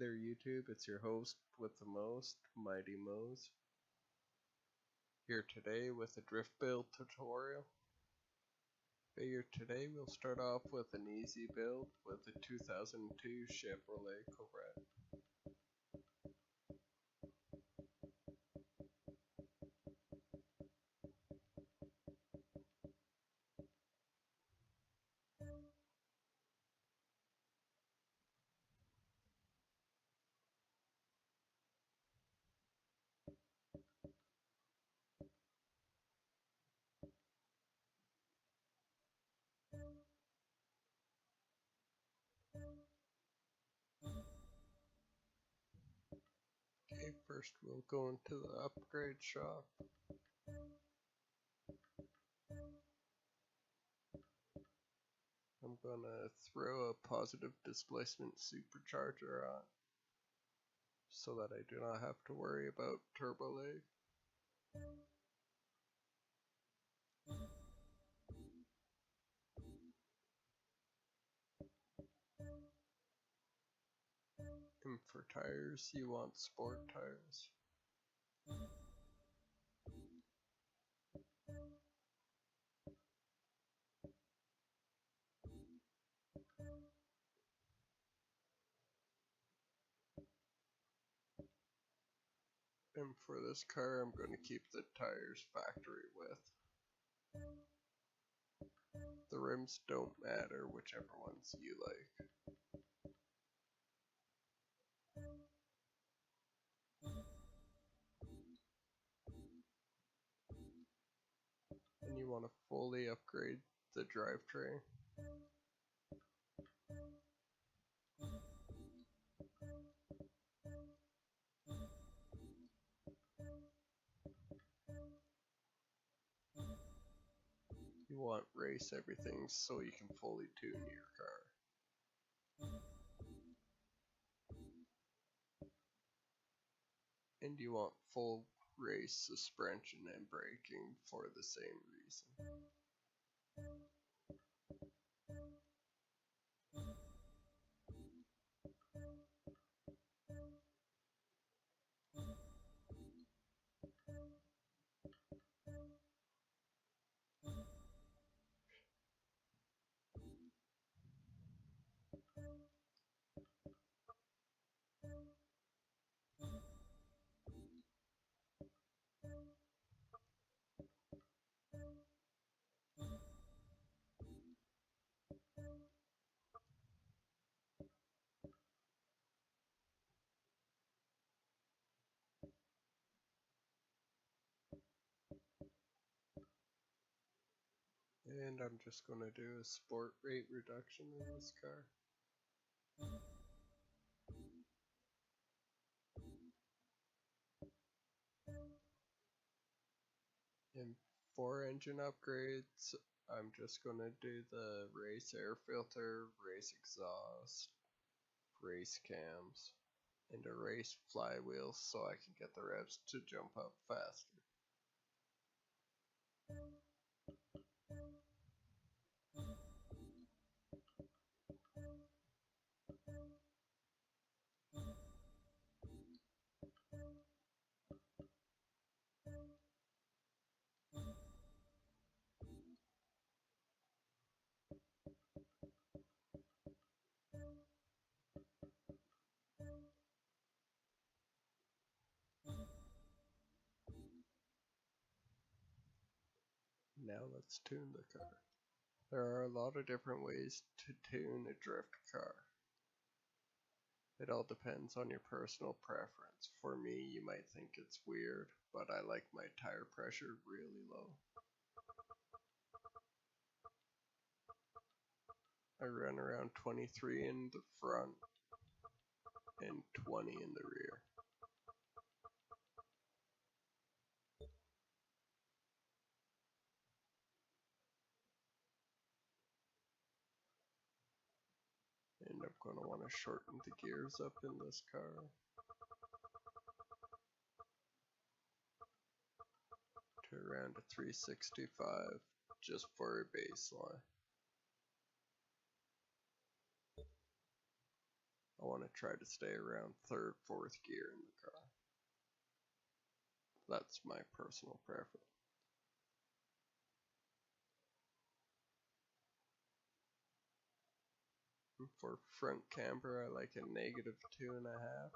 Hey there YouTube, it's your host with the most, Mighty Mo's, here today with a drift build tutorial. Here today we'll start off with an easy build with a 2002 Chevrolet Corvette. Okay, first we'll go into the upgrade shop. I'm gonna throw a positive displacement supercharger on so that I do not have to worry about turbo lag. And for tires, you want sport tires. And for this car, I'm going to keep the tires factory width. The rims don't matter, whichever ones you like. And you want to fully upgrade the drivetrain. You want race everything so you can fully tune your car. And you want full race suspension and braking for the same reason. And I'm just going to do a sport rate reduction in this car. And for engine upgrades, I'm just going to do the race air filter, race exhaust, race cams, and a race flywheel so I can get the revs to jump up faster. Now let's tune the car. There are a lot of different ways to tune a drift car. It all depends on your personal preference. For me, you might think it's weird, but I like my tire pressure really low. I run around 23 in the front and 20 in the rear. And I'm going to want to shorten the gears up in this car. To around a 365 just for a baseline. I want to try to stay around 3rd, 4th gear in the car. That's my personal preference. For front camber, I like a -2.5.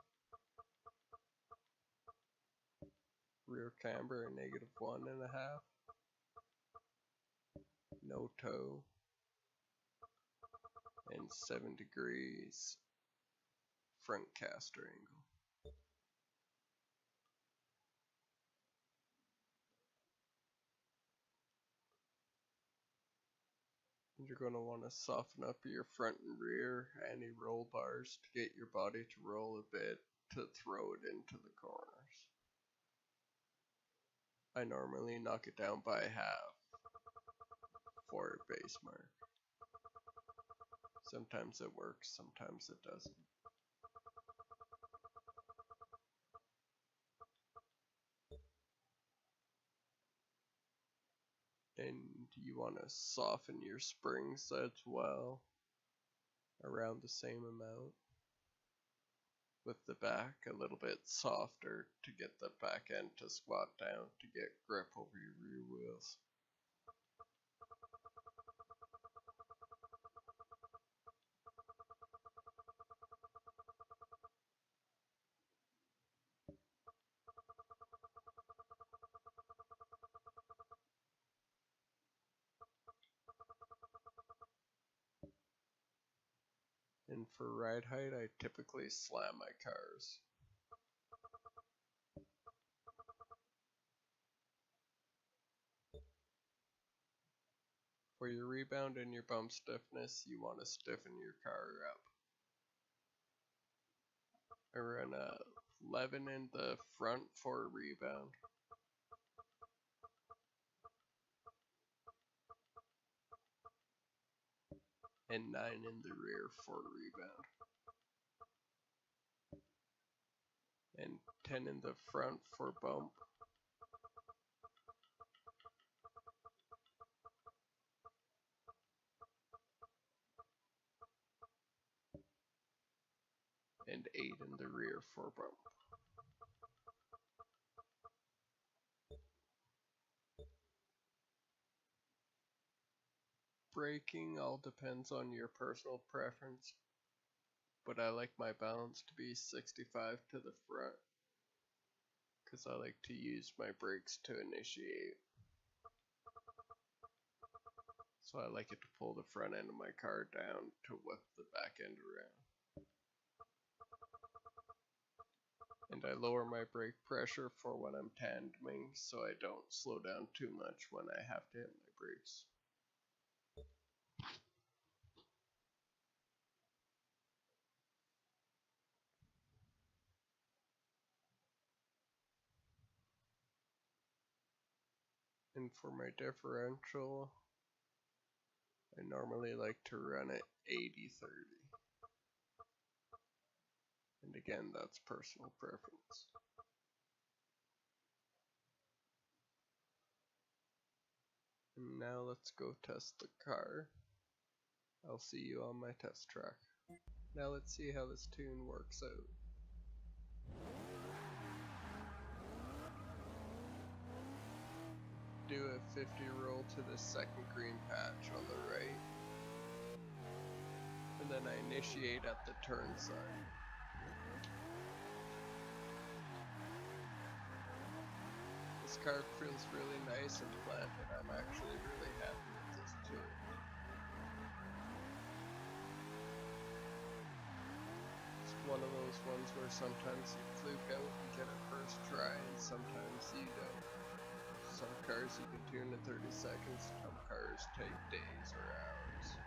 Rear camber, a -1.5. No toe. And 7 degrees front caster angle. You're going to want to soften up your front and rear anti-roll bars to get your body to roll a bit to throw it into the corners. I normally knock it down by half for a base mark. Sometimes it works, sometimes it doesn't. And you want to soften your springs as well, around the same amount. With the back a little bit softer to get the back end to squat down to get grip over your rear wheels. And for ride height, I typically slam my cars. For your rebound and your bump stiffness, you want to stiffen your car up. I run a 11 in the front for a rebound. And 9 in the rear for a rebound. And 10 in the front for bump. And 8 in the rear for bump. Braking all depends on your personal preference, but I like my balance to be 65 to the front, because I like to use my brakes to initiate. So I like it to pull the front end of my car down to whip the back end around. And I lower my brake pressure for when I'm tandeming so I don't slow down too much when I have to hit my brakes. And for my differential, I normally like to run it 80-30. And again, that's personal preference. And now let's go test the car. I'll see you on my test track. Now let's see how this tune works out. Do a 50 roll to the second green patch on the right. And then I initiate at the turn sign. This car feels really nice and planted. I'm actually really happy with this tune. It's one of those ones where sometimes you fluke out and get it first try, and sometimes you don't. Some cars you can tune in 30 seconds, some cars take days or hours.